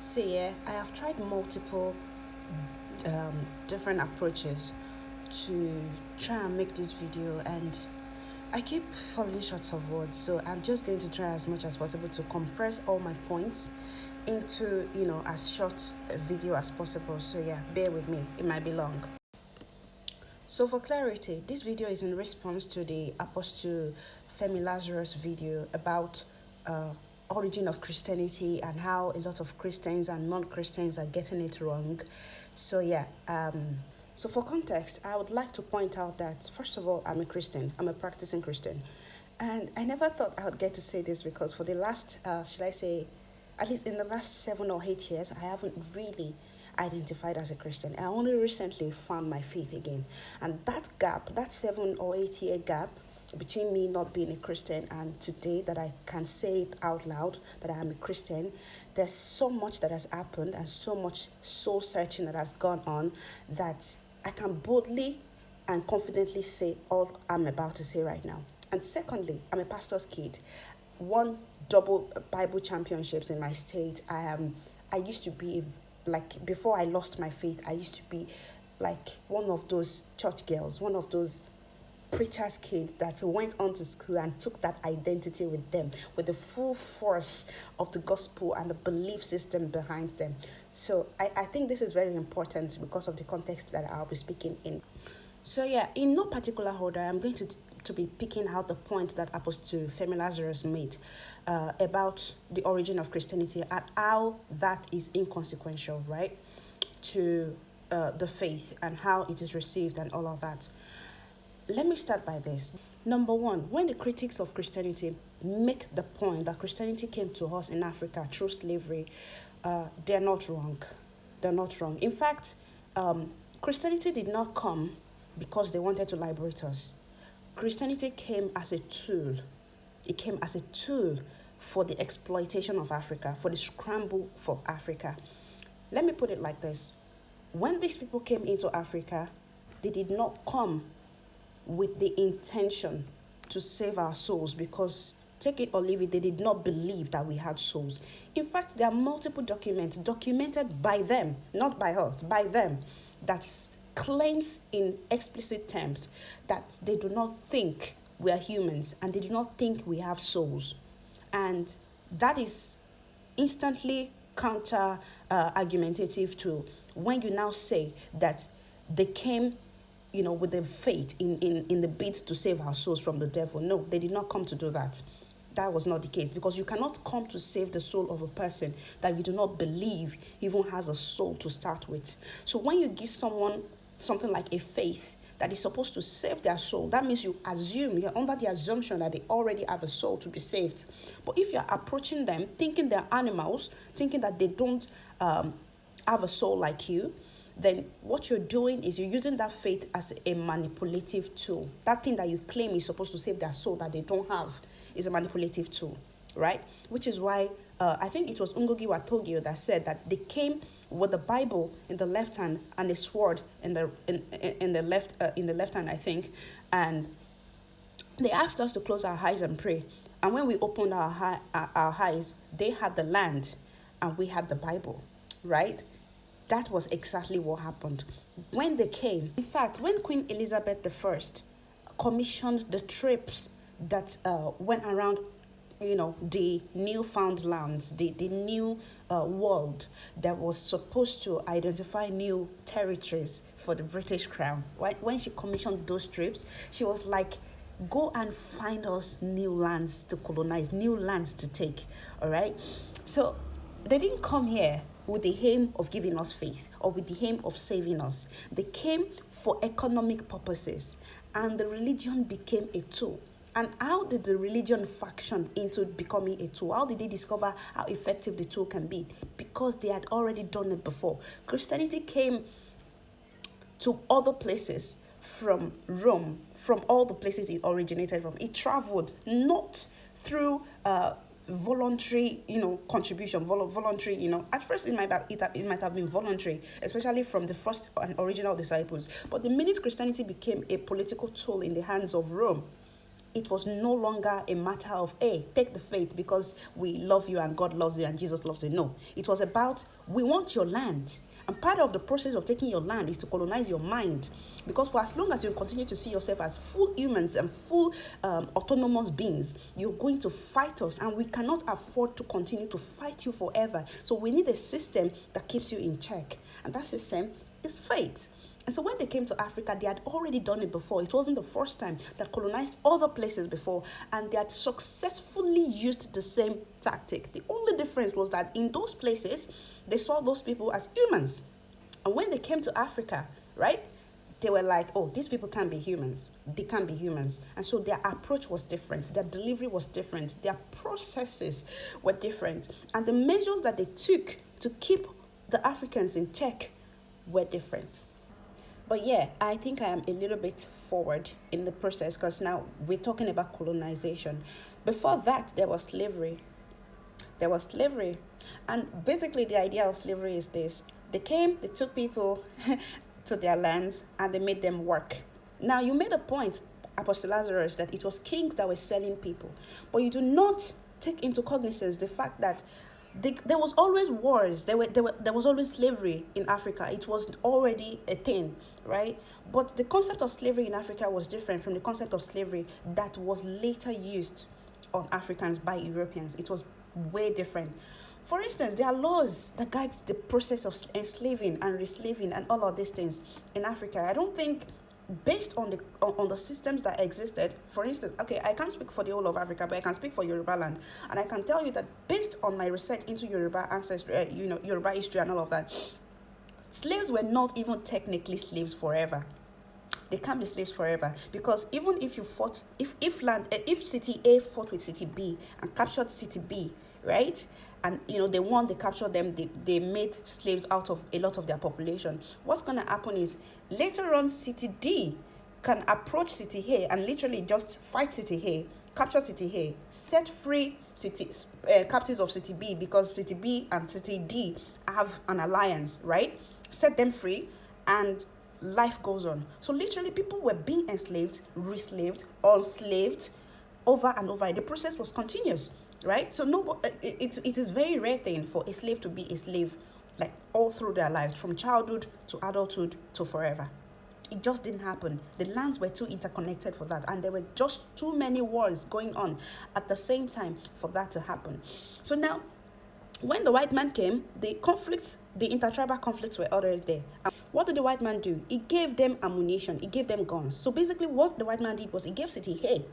So yeah, I have tried multiple different approaches to try and make this video, and I keep falling short of words. So I'm just going to try as much as possible to compress all my points into as short a video as possible. So yeah, bear with me, it might be long. So for clarity, this video is in response to the Apostle Femi Lazarus video about origin of Christianity and how a lot of Christians and non-Christians are getting it wrong. So yeah, so for context, I would like to point out that first of all, I'm a Christian. I'm a practicing Christian, and I never thought I would get to say this because for the last, should I say, at least in the last 7 or 8 years, I haven't really identified as a Christian. I only recently found my faith again. And that gap, that 7 or 8 year gap between me not being a Christian and today that I can say it out loud that I am a Christian, there's so much that has happened and so much soul searching that has gone on that I can boldly and confidently say all I'm about to say right now. And secondly, I'm a pastor's kid. Won double Bible championships in my state. I used to be like, before I lost my faith, I used to be like one of those church girls, one of those preacher's kids that went on to school and took that identity with them, with the full force of the gospel and the belief system behind them. So I think this is very important because of the context that I'll be speaking in. So yeah, in no particular order, I'm going to be picking out the point that Apostle Femi Lazarus made about the origin of Christianity and how that is inconsequential, right, to the faith and how it is received and all of that. Let me start by this. Number one, when the critics of Christianity make the point that Christianity came to us in Africa through slavery, they're not wrong. They're not wrong. In fact, Christianity did not come because they wanted to liberate us. Christianity came as a tool. It came as a tool for the exploitation of Africa, for the scramble for Africa. Let me put it like this. When these people came into Africa, they did not come with the intention to save our souls because, take it or leave it, they did not believe that we had souls. In fact, there are multiple documents documented by them, not by us, by them, that claims in explicit terms that they do not think we are humans and they do not think we have souls. And that is instantly counter argumentative to when you now say that they came with the faith in the bid to save our souls from the devil. No, they did not come to do that. That was not the case, because you cannot come to save the soul of a person that you do not believe even has a soul to start with. So when you give someone something like a faith that is supposed to save their soul, that means you're under the assumption that they already have a soul to be saved. But if you're approaching them thinking they're animals, thinking that they don't have a soul like you, then what you're doing is you're using that faith as a manipulative tool. That thing that you claim is supposed to save their soul that they don't have is a manipulative tool, right? Which is why I think it was Ngugi wa Thiong'o that said that they came with the Bible in the left hand and a sword in the left hand, I think, and they asked us to close our eyes and pray. And when we opened our eyes, they had the land and we had the Bible, right? That was exactly what happened when they came. In fact, when Queen Elizabeth I commissioned the trips that went around, the newfound lands, the new world that was supposed to identify new territories for the British Crown. Right? When she commissioned those trips, she was like, go and find us new lands to colonize, new lands to take, all right? So they didn't come here with the aim of giving us faith or with the aim of saving us. They came for economic purposes, and the religion became a tool. And how did the religion function into becoming a tool? How did they discover how effective the tool can be? Because they had already done it before. Christianity came to other places from Rome, from all the places it originated from. It traveled not through voluntary, contribution, voluntary, at first it might have been voluntary, especially from the first and original disciples. But the minute Christianity became a political tool in the hands of Rome, it was no longer a matter of, hey, take the faith because we love you and God loves you and Jesus loves you. No, it was about, we want your land. And part of the process of taking your land is to colonize your mind. Because for as long as you continue to see yourself as full humans and full autonomous beings, you're going to fight us. And we cannot afford to continue to fight you forever. So we need a system that keeps you in check. And that system is faith. And so when they came to Africa, they had already done it before. It wasn't the first time. That colonized other places before, and they had successfully used the same tactic. The only difference was that in those places, they saw those people as humans. And when they came to Africa, right, they were like, oh, these people can't be humans. They can't be humans. And so their approach was different. Their delivery was different. Their processes were different. And the measures that they took to keep the Africans in check were different. But yeah, I think I am a little bit forward in the process because now we're talking about colonization. Before that, there was slavery. There was slavery. And basically the idea of slavery is this. They came, they took people to their lands and they made them work. Now you made a point, Apostle Lazarus, that it was kings that were selling people. But you do not take into cognizance the fact that there was always wars. There was always slavery in Africa. It was already a thing, right? But the concept of slavery in Africa was different from the concept of slavery that was later used on Africans by Europeans. It was way different. For instance, there are laws that guide the process of enslaving and reslaving and all of these things in Africa. I don't think, based on the systems that existed, for instance, okay, I can't speak for the whole of Africa, but I can speak for Yoruba land, and I can tell you that based on my research into Yoruba ancestry, Yoruba history and all of that, slaves were not even technically slaves forever. They can't be slaves forever, because even if you fought, if city A fought with city B and captured city B, right? And they won, they captured them, they made slaves out of a lot of their population. What's going to happen is later on city D can approach city A and literally just fight city A, capture city A, set free captives of city B, because city B and city D have an alliance, right? Set them free and life goes on. So literally people were being enslaved, reslaved, enslaved over and over. The process was continuous. Right? So it is very rare thing for a slave to be a slave like all through their lives, from childhood to adulthood to forever. It just didn't happen. The lands were too interconnected for that, and there were just too many wars going on at the same time for that to happen. So now, when the white man came, the intertribal conflicts were already there. And what did the white man do? He gave them ammunition. He gave them guns. So basically what the white man did was he gave City A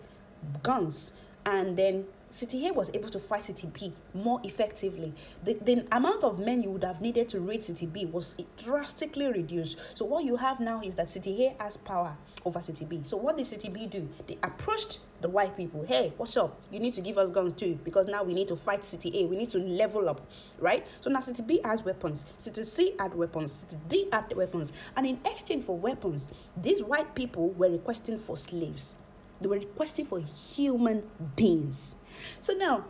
guns, and then City A was able to fight City B more effectively. The amount of men you would have needed to raid City B was drastically reduced. So what you have now is that City A has power over City B. So what did City B do? They approached the white people. Hey, what's up? You need to give us guns too, because now we need to fight City A. We need to level up, right? So now City B has weapons. City C had weapons. City D had weapons. And in exchange for weapons, these white people were requesting for slaves. They were requesting for human beings. So now,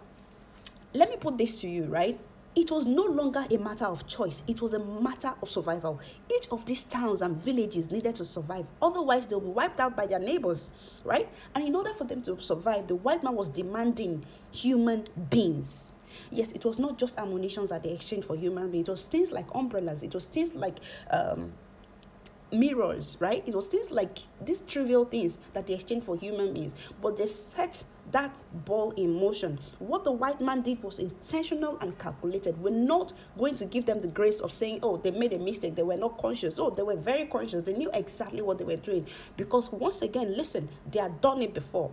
let me put this to you, right? It was no longer a matter of choice. It was a matter of survival. Each of these towns and villages needed to survive. Otherwise, they'll be wiped out by their neighbors, right? And in order for them to survive, the white man was demanding human beings. Yes, it was not just ammunition that they exchanged for human beings. It was things like umbrellas. It was things like mirrors, right? It was things like these trivial things that they exchanged for human beings, but they set that ball in motion. What the white man did was intentional and calculated. We're not going to give them the grace of saying, oh, they made a mistake, they were not conscious. Oh, they were very conscious. They knew exactly what they were doing, because once again, listen, they had done it before,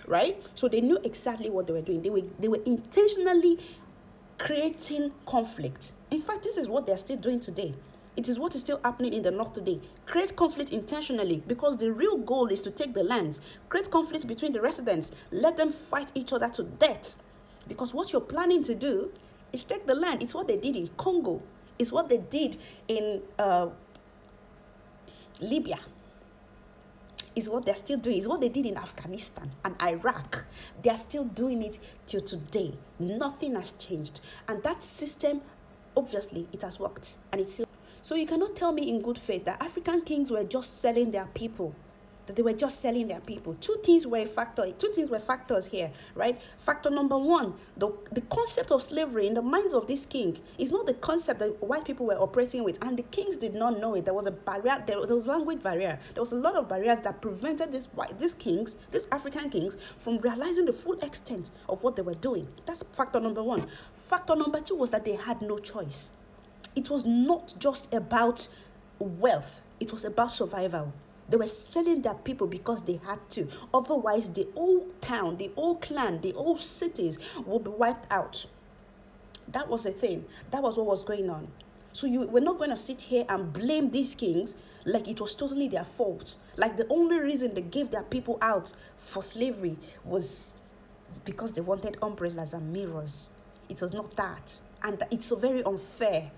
right? So they knew exactly what they were doing. They were intentionally creating conflict. In fact, this is what they're still doing today. It is what is still happening in the north today. Create conflict intentionally, because the real goal is to take the lands. Create conflict between the residents. Let them fight each other to death. Because what you're planning to do is take the land. It's what they did in Congo. It's what they did in Libya. It's what they're still doing. It's what they did in Afghanistan and Iraq. They are still doing it till today. Nothing has changed. And that system, obviously, it has worked. And it's still. So you cannot tell me in good faith that African kings were just selling their people. that they were just selling their people. Two things were factors here, right? Factor number one, the concept of slavery in the minds of this king is not the concept that white people were operating with, and the kings did not know it. There was a barrier, there was language barrier. There was a lot of barriers that prevented these African kings, from realizing the full extent of what they were doing. That's factor number one. Factor number two was that they had no choice. It was not just about wealth, it was about survival. They were selling their people because they had to. Otherwise, the whole town, the whole clan, the whole cities would be wiped out. That was the thing. That was what was going on. So we're not going to sit here and blame these kings like it was totally their fault. Like the only reason they gave their people out for slavery was because they wanted umbrellas and mirrors. It was not that. And it's so very unfair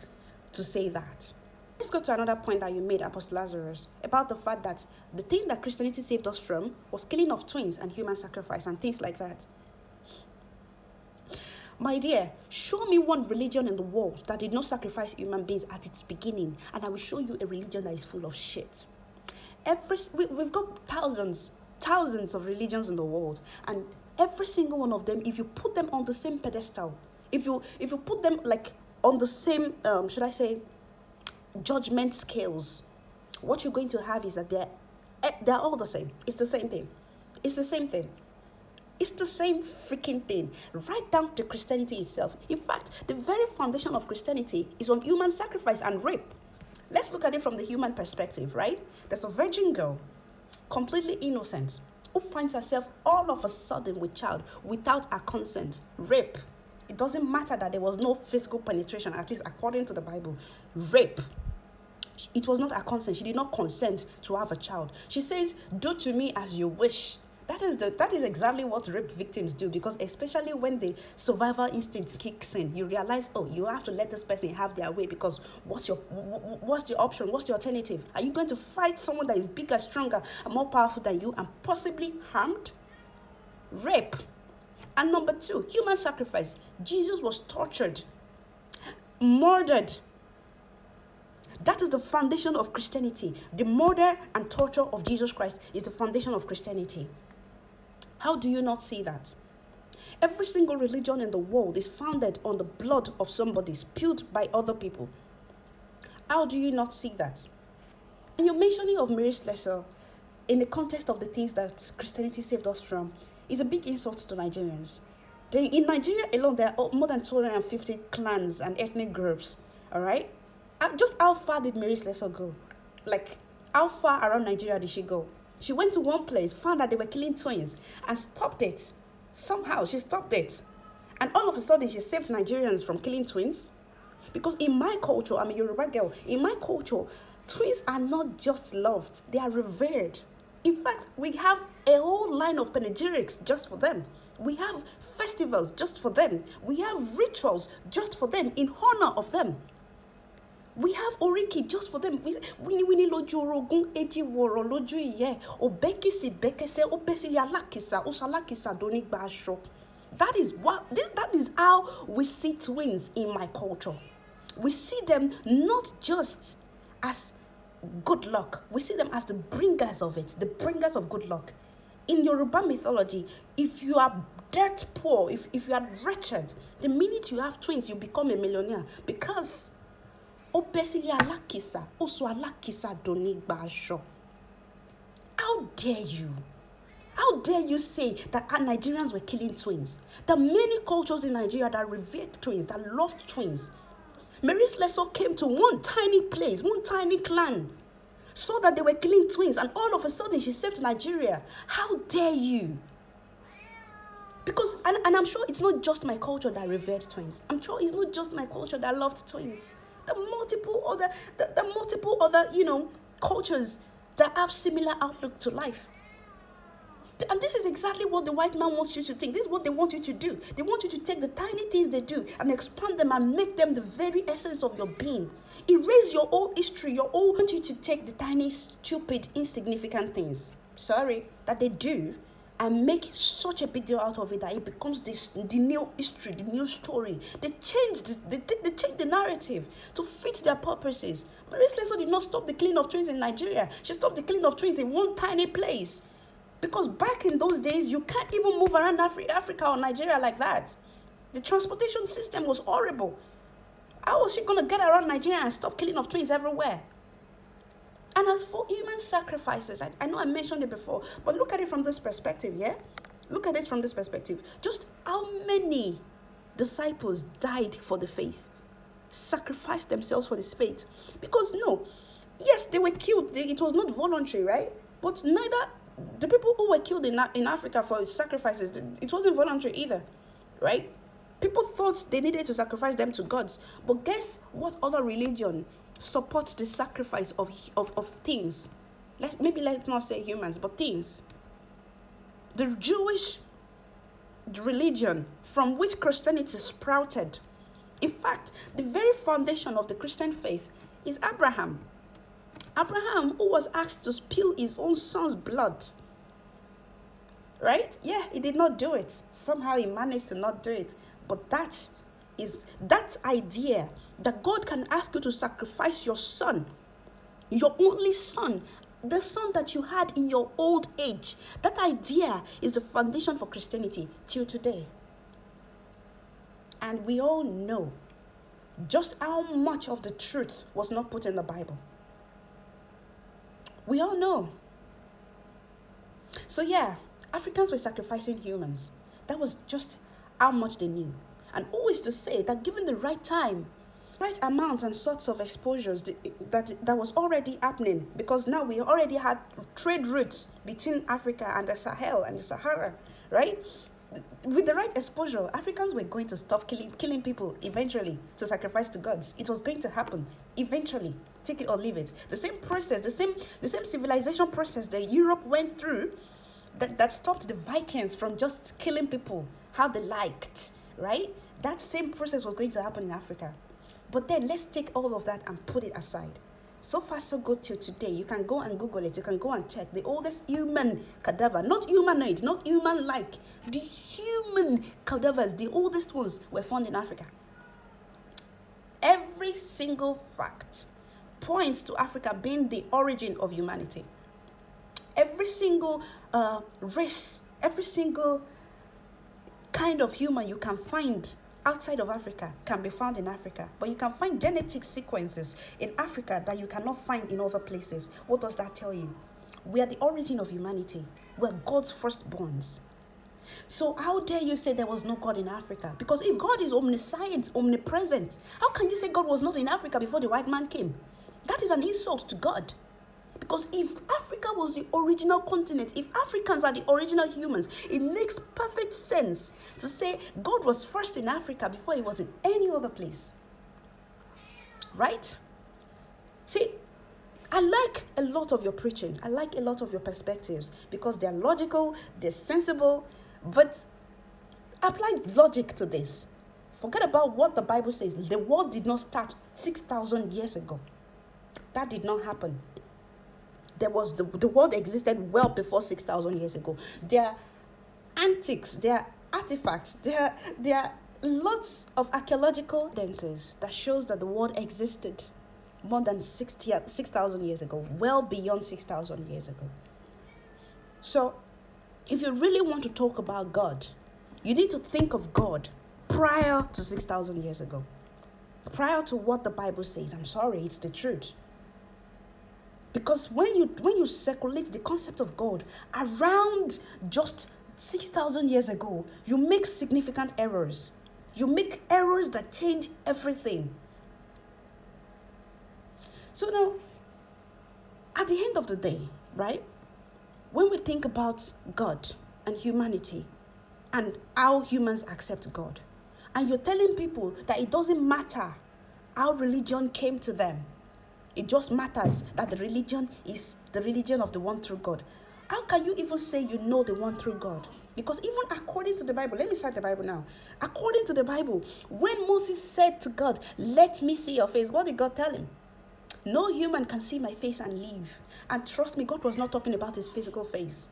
to say that. Let's go to another point that you made, Apostle Lazarus, about the fact that the thing that Christianity saved us from was killing of twins and human sacrifice and things like that. My dear, show me one religion in the world that did not sacrifice human beings at its beginning, and I will show you a religion that is full of shit. We've got thousands of religions in the world, and every single one of them, if you put them on the same pedestal, if you put them like on the same, judgment scales, what you're going to have is that they're all the same. It's the same thing. It's the same thing. It's the same freaking thing, right down to Christianity itself. In fact, the very foundation of Christianity is on human sacrifice and rape. Let's look at it from the human perspective, right? There's a virgin girl, completely innocent, who finds herself all of a sudden with child without her consent. Rape. It doesn't matter that there was no physical penetration, at least according to the Bible. Rape. It was not her consent. She did not consent to have a child. She says, do to me as you wish. That is exactly what rape victims do, because especially when the survival instinct kicks in, you realize, oh, you have to let this person have their way, because what's the option? What's the alternative? Are you going to fight someone that is bigger, stronger, and more powerful than you and possibly harmed? Rape. And number two, human sacrifice. Jesus was tortured, murdered. That is the foundation of Christianity. The murder and torture of Jesus Christ is the foundation of Christianity. How do you not see that? Every single religion in the world is founded on the blood of somebody spilled by other people. How do you not see that? And your mentioning of Mary Slessor in the context of the things that Christianity saved us from is a big insult to Nigerians. In Nigeria alone, there are more than 250 clans and ethnic groups, all right? Just how far did Mary Slessor go? Like, how far around Nigeria did she go? She went to one place, found that they were killing twins, and stopped it. Somehow, she stopped it. And all of a sudden, she saved Nigerians from killing twins. Because in my culture, I'm a Yoruba girl, in my culture, twins are not just loved, they are revered. In fact, we have a whole line of panegyrics just for them. We have festivals just for them. We have rituals just for them, in honor of them. We have oriki just for them. Wini loju orogun eji woro loju iye obekisi bekese obesi yalakisa osalakisa donigba aso. That is how we see twins in my culture. We see them not just as good luck. We see them as the bringers of it, the bringers of good luck. In Yoruba mythology, if you are dirt poor, if you are wretched, the minute you have twins, you become a millionaire, because how dare you? How dare you say that our Nigerians were killing twins? There are many cultures in Nigeria that revered twins, that loved twins. Mary Slessor came to one tiny place, one tiny clan, saw that they were killing twins, and all of a sudden she saved Nigeria. How dare you? Because, and I'm sure it's not just my culture that revered twins. I'm sure it's not just my culture that loved twins. The multiple other, cultures that have similar outlook to life. And this is exactly what the white man wants you to think. This is what they want you to do. They want you to take the tiny things they do and expand them and make them the very essence of your being. Erase your old history, want you to take the tiny, stupid, insignificant things, that they do, and make such a big deal out of it that it becomes the new history, the new story. They change the narrative. narrative to fit their purposes. Mary Slessor did not stop the killing of twins in Nigeria. She stopped the killing of twins in one tiny place. Because back in those days, you can't even move around Africa or Nigeria like that. The transportation system was horrible. How was she going to get around Nigeria and stop killing of twins everywhere? And as for human sacrifices, I know I mentioned it before, but look at it from this perspective, yeah? Look at it from this perspective. Just how many disciples died for the faith, sacrificed themselves for this faith? Because no, yes, they were killed. It was not voluntary, right? But neither the people who were killed in Africa for sacrifices, it wasn't voluntary either, right? People thought they needed to sacrifice them to gods. But guess what other religion supports the sacrifice of things? Maybe let's not say humans, but things. The Jewish religion from which Christianity sprouted. In fact, the very foundation of the Christian faith is Abraham. Abraham, who was asked to spill his own son's blood. Right? Yeah, he did not do it. Somehow he managed to not do it. But that idea that God can ask you to sacrifice your son, your only son, the son that you had in your old age, that idea is the foundation for Christianity till today. And we all know just how much of the truth was not put in the Bible. We all know. So yeah, Africans were sacrificing humans. That was just how much they knew. And always to say that given the right time, right amount and sorts of exposures that was already happening, because now we already had trade routes between Africa and the Sahel and the Sahara, right? With the right exposure, Africans were going to stop killing people eventually to sacrifice to gods. It was going to happen eventually. Take it or leave it. The same process, the same civilization process that Europe went through that stopped the Vikings from just killing people how they liked, right? That same process was going to happen in Africa. But then let's take all of that and put it aside. So far, so good till today. You can go and Google it. You can go and check. The oldest human cadaver, not humanoid, not human-like. The human cadavers, the oldest ones, were found in Africa. Every single fact points to Africa being the origin of humanity. Every single race, every single kind of human you can find outside of Africa can be found in Africa. But you can find genetic sequences in Africa that you cannot find in other places. What does that tell you? We are the origin of humanity. We're God's firstborns. So how dare you say there was no God in Africa? Because if God is omniscient, omnipresent, how can you say God was not in Africa before the white man came? That is an insult to God. Because if Africa was the original continent, if Africans are the original humans, it makes perfect sense to say God was first in Africa before he was in any other place. Right? See, I like a lot of your preaching. I like a lot of your perspectives because they're logical, they're sensible, but apply logic to this. Forget about what the Bible says. The world did not start 6,000 years ago. That did not happen. The world existed well before 6,000 years ago. There are antiques, there are artifacts, there are lots of archaeological evidences that shows that the world existed more than 6,000 years ago, well beyond 6,000 years ago. So, if you really want to talk about God, you need to think of God prior to 6,000 years ago. Prior to what the Bible says. I'm sorry, it's the truth. Because when you circulate the concept of God around just 6,000 years ago, you make significant errors. You make errors that change everything. So now, at the end of the day, right, when we think about God and humanity and how humans accept God, and you're telling people that it doesn't matter how religion came to them, it just matters that the religion is the religion of the one true God. How can you even say you know the one true God? Because even according to the Bible, let me start the Bible now. According to the Bible, when Moses said to God, "Let me see your face," what did God tell him? No human can see my face and live. And trust me, God was not talking about his physical face.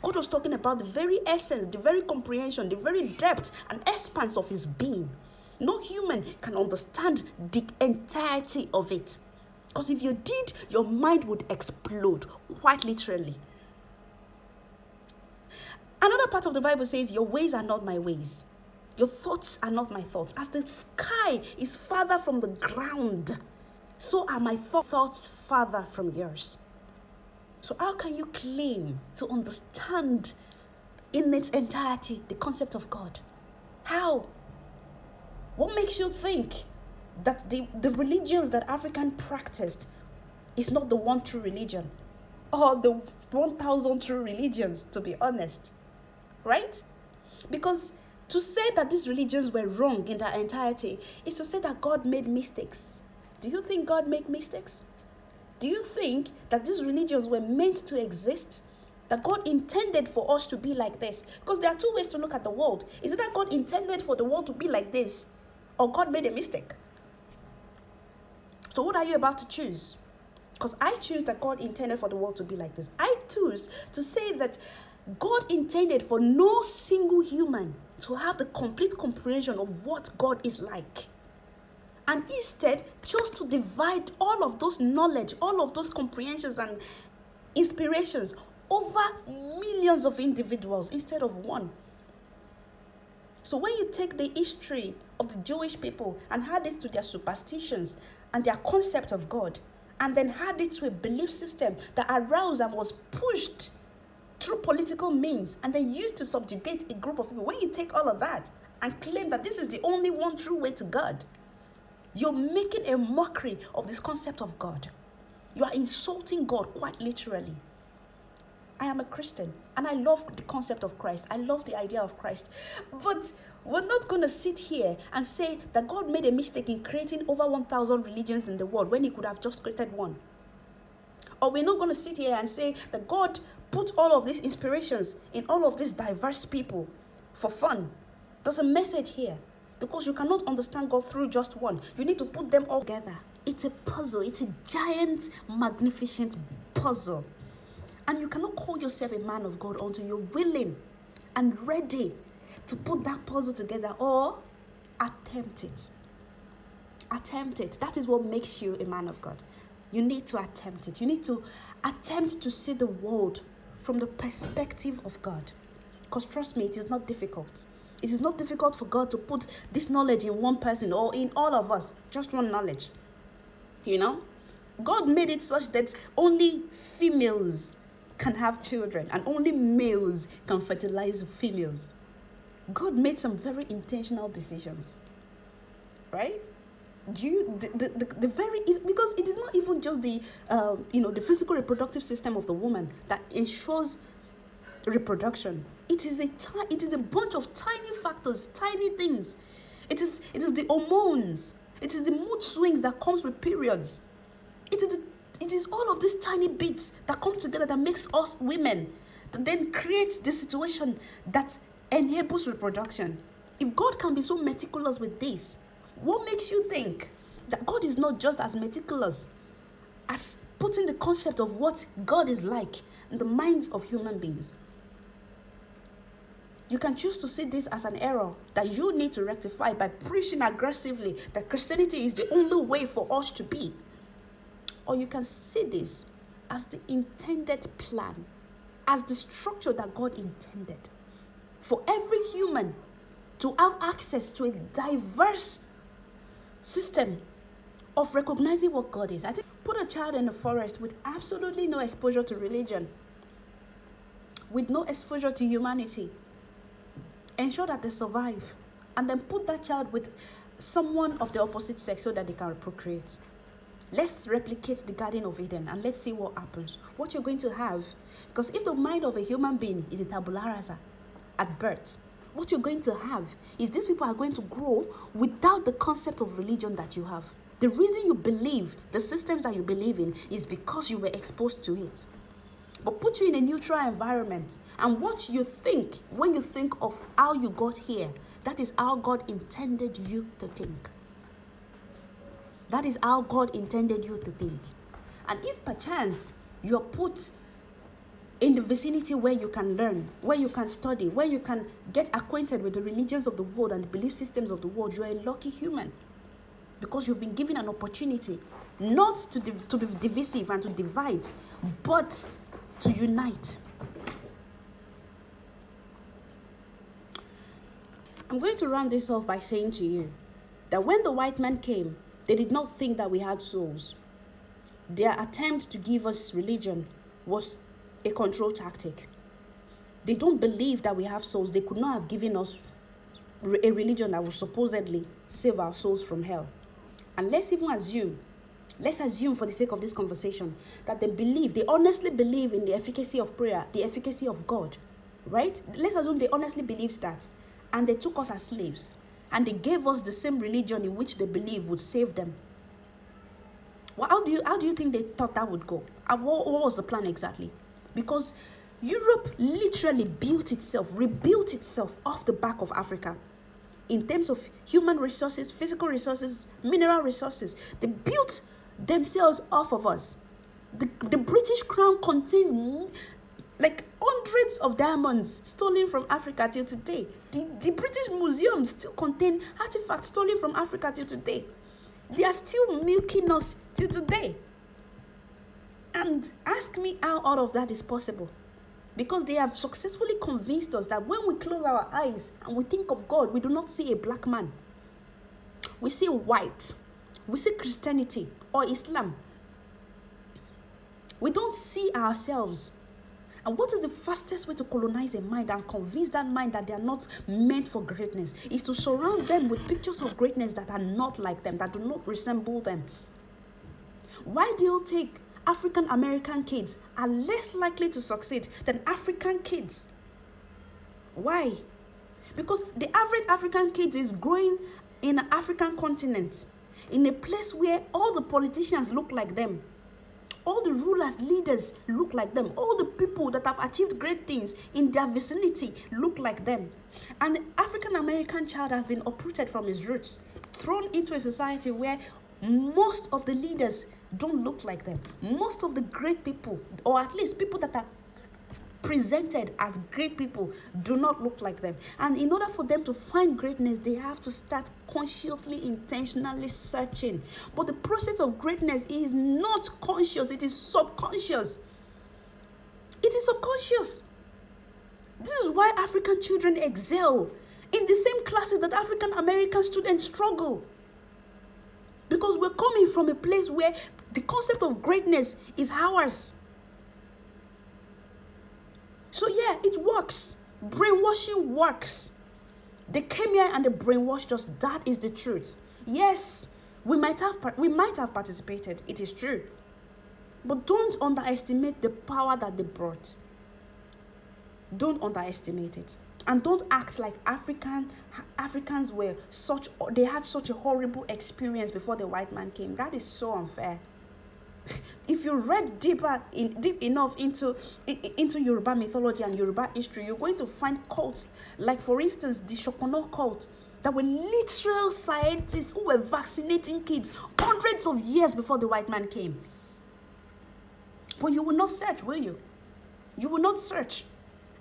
God was talking about the very essence, the very comprehension, the very depth and expanse of his being. No human can understand the entirety of it. Because if you did, your mind would explode, quite literally. Another part of the Bible says, your ways are not my ways. Your thoughts are not my thoughts. As the sky is farther from the ground, so are my thoughts farther from yours. So how can you claim to understand in its entirety the concept of God? How? What makes you think that the religions that African practiced is not the one true religion? Or the 1,000 true religions, to be honest? Right? Because to say that these religions were wrong in their entirety is to say that God made mistakes. Do you think God made mistakes? Do you think that these religions were meant to exist? That God intended for us to be like this? Because there are two ways to look at the world. Is it that God intended for the world to be like this? Or God made a mistake? So what are you about to choose? Because I choose that God intended for the world to be like this. I choose to say that God intended for no single human to have the complete comprehension of what God is like. And instead chose to divide all of those knowledge, all of those comprehensions and inspirations over millions of individuals instead of one. So when you take the history of the Jewish people and add it to their superstitions and their concept of God, and then add it to a belief system that arose and was pushed through political means and then used to subjugate a group of people, when you take all of that and claim that this is the only one true way to God, you're making a mockery of this concept of God. You are insulting God quite literally. I am a Christian and I love the concept of Christ. I love the idea of Christ. But we're not going to sit here and say that God made a mistake in creating over 1,000 religions in the world when he could have just created one. Or we're not going to sit here and say that God put all of these inspirations in all of these diverse people for fun. There's a message here. Because you cannot understand God through just one. You need to put them all together. It's a puzzle. It's a giant, magnificent puzzle. And you cannot call yourself a man of God until you're willing and ready to put that puzzle together or attempt it. Attempt it. That is what makes you a man of God. You need to attempt it. You need to attempt to see the world from the perspective of God. Because trust me, it is not difficult. It is not difficult for God to put this knowledge in one person or in all of us. Just one knowledge. You know? God made it such that only females can have children and only males can fertilize females. God made some very intentional decisions. Right? The very, because it is not even just the physical reproductive system of the woman that ensures reproduction. It is a bunch of tiny factors, tiny things. It is the hormones. It is the mood swings that comes with periods. It is all of these tiny bits that come together that makes us women, that then creates the situation that enables reproduction. If God can be so meticulous with this, what makes you think that God is not just as meticulous as putting the concept of what God is like in the minds of human beings? You can choose to see this as an error that you need to rectify by preaching aggressively that Christianity is the only way for us to be. Or you can see this as the intended plan, as the structure that God intended for every human to have access to a diverse system of recognizing what God is. I think put a child in the forest with absolutely no exposure to religion, with no exposure to humanity, ensure that they survive, and then put that child with someone of the opposite sex so that they can procreate. Let's replicate the Garden of Eden and let's see what happens. What you're going to have, because if the mind of a human being is a tabula rasa at birth, what you're going to have is these people are going to grow without the concept of religion that you have. The reason you believe the systems that you believe in is because you were exposed to it. But put you in a neutral environment, and what you think when you think of how you got here, that is how God intended you to think. That is how God intended you to think. And if perchance you're put in the vicinity where you can learn, where you can study, where you can get acquainted with the religions of the world and the belief systems of the world, you're a lucky human. Because you've been given an opportunity not to be divisive and to divide, but to unite. I'm going to round this off by saying to you that when the white man came, they did not think that we had souls. Their attempt to give us religion was a control tactic. They don't believe that we have souls. They could not have given us a religion that would supposedly save our souls from hell. And let's assume for the sake of this conversation that they honestly believe in the efficacy of prayer, the efficacy of God, right? Let's assume they honestly believed that, and they took us as slaves, and they gave us the same religion in which they believe would save them. Well, how do you think they thought that would go? What was the plan exactly? Because Europe literally rebuilt itself off the back of Africa. In terms of human resources, physical resources, mineral resources, they built themselves off of us. The British crown contains like hundreds of diamonds stolen from Africa till today. The British museums still contain artifacts stolen from Africa till today. They are still milking us till today. And ask me how all of that is possible. Because they have successfully convinced us that when we close our eyes and we think of God, we do not see a black man. We see white. We see Christianity or Islam. We don't see ourselves. And what is the fastest way to colonize a mind and convince that mind that they are not meant for greatness? Is to surround them with pictures of greatness that are not like them, that do not resemble them. Why do you think African American kids are less likely to succeed than African kids? Why? Because the average African kid is growing in an African continent, in a place where all the politicians look like them, all the rulers, leaders look like them, all the people that have achieved great things in their vicinity look like them. And the African American child has been uprooted from his roots, thrown into a society where most of the leaders don't look like them. Most of the great people, or at least people that are presented as great people, do not look like them. And in order for them to find greatness, they have to start consciously, intentionally searching. But the process of greatness is not conscious, it is subconscious. It is subconscious. This is why African children excel in the same classes that African American students struggle. Because we're coming from a place where the concept of greatness is ours. So yeah, it works. Brainwashing works. They came here and they brainwashed us. That is the truth. Yes, we might have participated. It is true. But don't underestimate the power that they brought. Don't underestimate it. And don't act like Africans they had such a horrible experience before the white man came. That is so unfair. If you read deep enough into Yoruba mythology and Yoruba history, you're going to find cults like, for instance, the Shokono cult, that were literal scientists who were vaccinating kids hundreds of years before the white man came. But you will not search, will you? You will not search.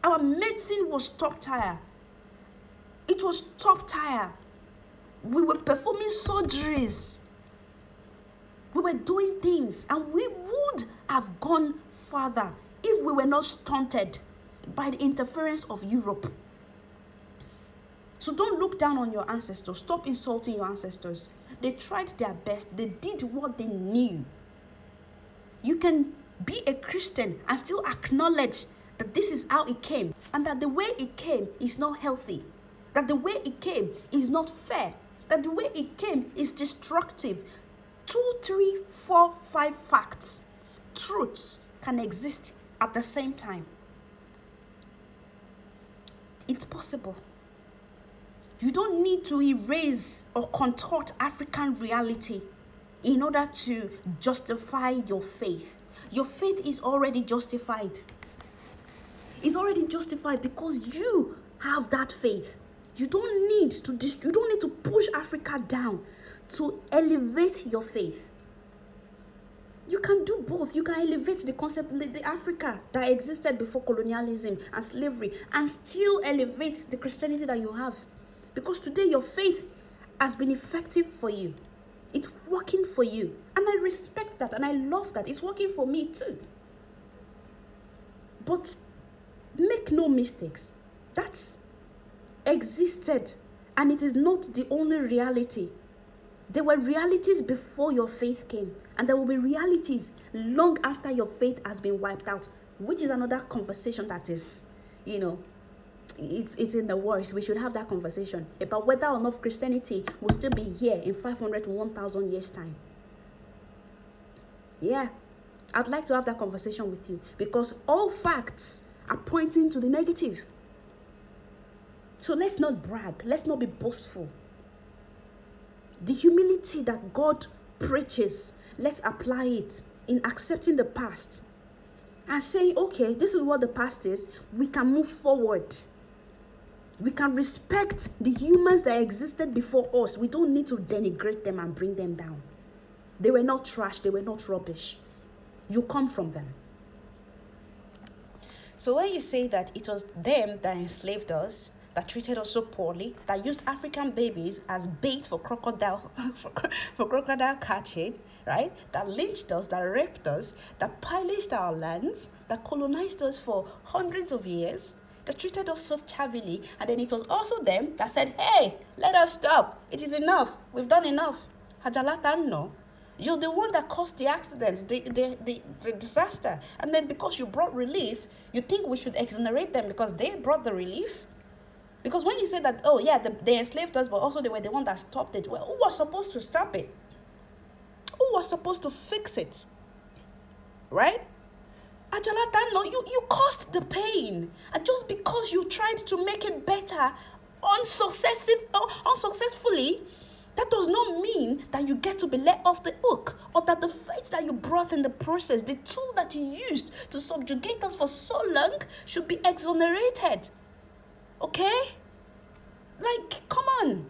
Our medicine was top tier. It was top tier. We were performing surgeries. We were doing things, and we would have gone further if we were not stunted by the interference of Europe. So don't look down on your ancestors. Stop insulting your ancestors. They tried their best. They did what they knew. You can be a Christian and still acknowledge that this is how it came, and that the way it came is not healthy, that the way it came is not fair, that the way it came is destructive. 2, 3, 4, 5 facts, truths can exist at the same time. It's possible. You don't need to erase or contort African reality in order to justify your faith. Your faith is already justified. It's already justified because you have that faith. You don't need to push Africa down to elevate your faith. You can do both. You can elevate the concept, the Africa that existed before colonialism and slavery, and still elevate the Christianity that you have. Because today your faith has been effective for you. It's working for you. And I respect that and I love that. It's working for me too. But make no mistakes. That's existed, and it is not the only reality. There were realities before your faith came, and there will be realities long after your faith has been wiped out, which is another conversation that is, it's in the works. We should have that conversation about whether or not Christianity will still be here in 500 to 1,000 years' time. Yeah, I'd like to have that conversation with you, because all facts are pointing to the negative. So let's not brag. Let's not be boastful. The humility that God preaches, let's apply it in accepting the past and saying, okay, this is what the past is. We can move forward. We can respect the humans that existed before us. We don't need to denigrate them and bring them down. They were not trash. They were not rubbish. You come from them. So when you say that it was them that enslaved us, that treated us so poorly, that used African babies as bait for crocodile for crocodile catching, right? That lynched us, that raped us, that pillaged our lands, that colonized us for hundreds of years, that treated us so shabbily, and then it was also them that said, hey, let us stop. It is enough. We've done enough. Hajalatan no. You're the one that caused the accident, the disaster. And then because you brought relief, you think we should exonerate them because they brought the relief? Because when you say that, oh yeah, they enslaved us, but also they were the one that stopped it. Well, who was supposed to stop it? Who was supposed to fix it? Right? Ajalata, no, you caused the pain. And just because you tried to make it better unsuccessfully, that does not mean that you get to be let off the hook, or that the faith that you brought in the process, the tool that you used to subjugate us for so long, should be exonerated. Okay? Like, come on.